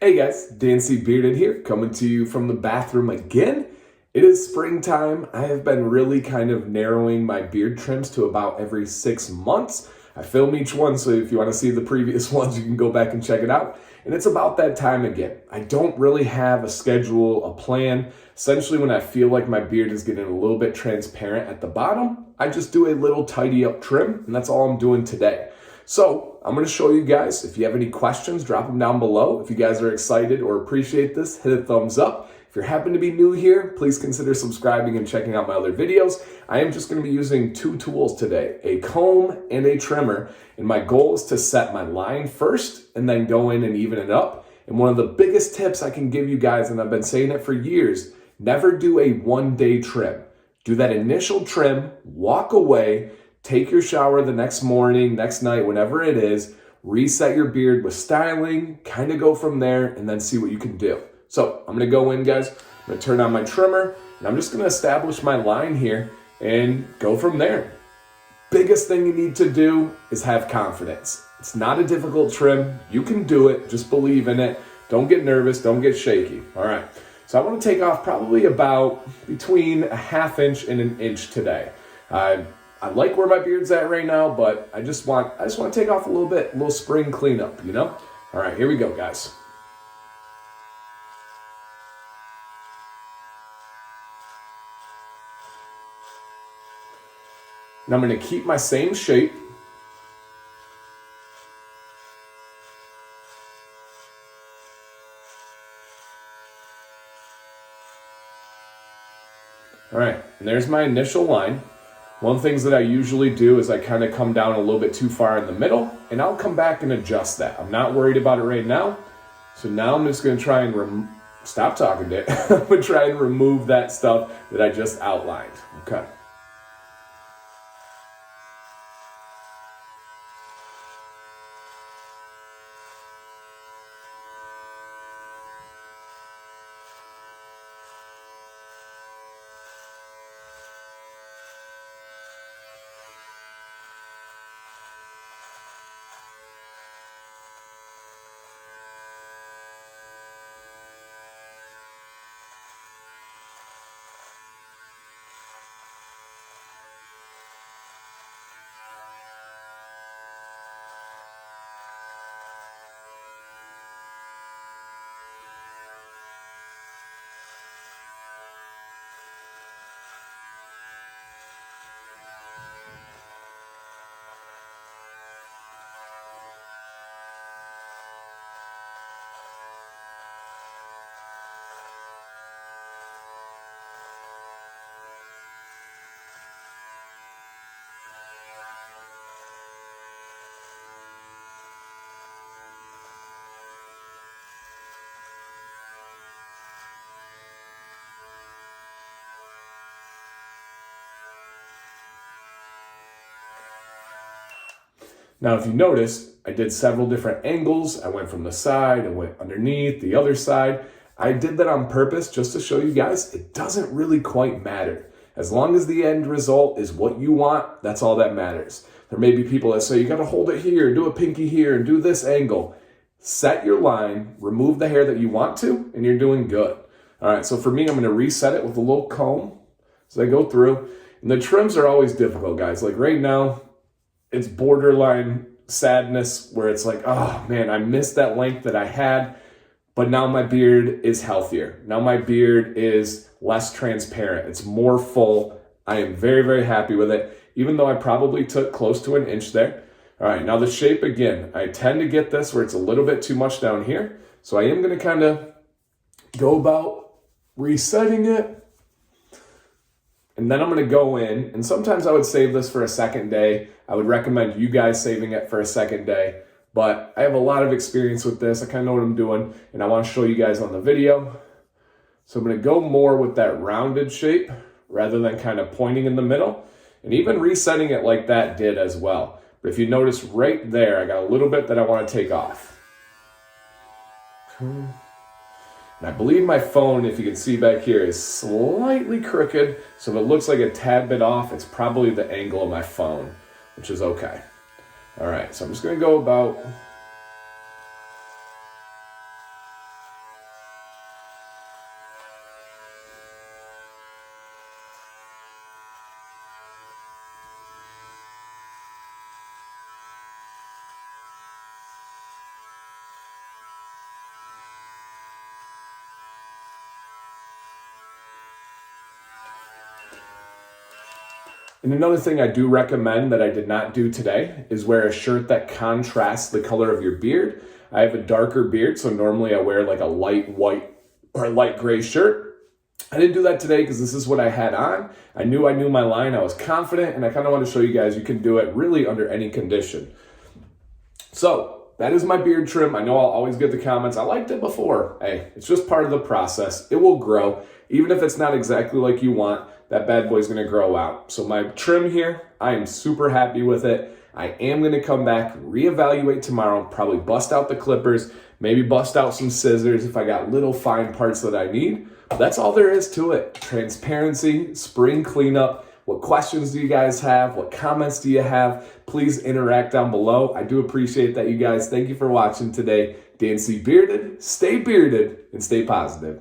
Hey guys, Dan C. Bearded here, coming to you from the bathroom again. It is springtime. I have been really kind of narrowing my beard trims to about every 6 months. I film each one, so if you want to see the previous ones, you can go back and check it out. And it's about that time again. I don't really have a schedule, a plan. Essentially, when I feel like my beard is getting a little bit transparent at the bottom, I just do a little tidy up trim, and that's all I'm doing today. So I'm going to show you guys. If you have any questions, drop them down below. If you guys are excited or appreciate this, hit a thumbs up. If you happen to be new here, please consider subscribing and checking out my other videos. I am just going to be using two tools today, a comb and a trimmer. And my goal is to set my line first and then go in and even it up. And one of the biggest tips I can give you guys, and I've been saying it for years, never do a one-day trim. Do that initial trim, walk away, take your shower the next morning, next night, whenever it is, reset your beard with styling, kind of go from there, and then see what you can do. So I'm going to go in, guys. I'm going to turn on my trimmer, and I'm just going to establish my line here and go from there. Biggest thing you need to do is have confidence. It's not a difficult trim. You can do it. Just believe in it. Don't get nervous. Don't get shaky. All right. So I want to take off probably about between a ½ inch and an inch today. I like where my beard's at right now, but I just want to take off a little bit, a little spring cleanup, you know? All right, here we go, guys. Now I'm going to keep my same shape. All right, and there's my initial line. One of the things that I usually do is I kind of come down a little bit too far in the middle, and I'll come back and adjust that. I'm not worried about it right now. So now I'm just going to try and stop talking to it. I'm going to try and remove that stuff that I just outlined. Okay. Now, if you noticed, I did several different angles. I went from the side, I went underneath, the other side. I did that on purpose just to show you guys it doesn't really quite matter. As long as the end result is what you want, that's all that matters. There may be people that say, you got to hold it here, do a pinky here, and do this angle. Set your line, remove the hair that you want to, and you're doing good. All right, so for me, I'm going to reset it with a little comb as I go through. And the trims are always difficult, guys. Like right now, it's borderline sadness where it's like, oh man, I missed that length that I had, but now my beard is healthier. Now my beard is less transparent. It's more full. I am very, very happy with it, even though I probably took close to an inch there. All right, now the shape again, I tend to get this where it's a little bit too much down here. So I am gonna kind of go about resetting it. And then I'm going to go in, and sometimes I would save this for a second day. I would recommend you guys saving it for a second day. But I have a lot of experience with this. I kind of know what I'm doing, and I want to show you guys on the video. So I'm going to go more with that rounded shape rather than kind of pointing in the middle. And even resetting it like that did as well. But if you notice right there, I got a little bit that I want to take off. And I believe my phone, if you can see back here, is slightly crooked. So if it looks like a tad bit off, it's probably the angle of my phone, which is okay. All right, so I'm just gonna go about And another thing I do recommend that I did not do today is wear a shirt that contrasts the color of your beard. I have a darker beard, so normally I wear like a light white or a light gray shirt. I didn't do that today because this is what I had on. I knew my line, I was confident, and I kind of want to show you guys you can do it really under any condition. So that is my beard trim. I know I'll always get the comments, I liked it before. Hey, it's just part of the process. It will grow. Even if it's not exactly like you want, that bad boy's gonna grow out. So my trim here, I am super happy with it. I am gonna come back, reevaluate tomorrow, probably bust out the clippers, maybe bust out some scissors if I got little fine parts that I need. But that's all there is to it. Transparency, spring cleanup. What questions do you guys have? What comments do you have? Please interact down below. I do appreciate that, you guys. Thank you for watching today. Dan C. Bearded, stay bearded, and stay positive.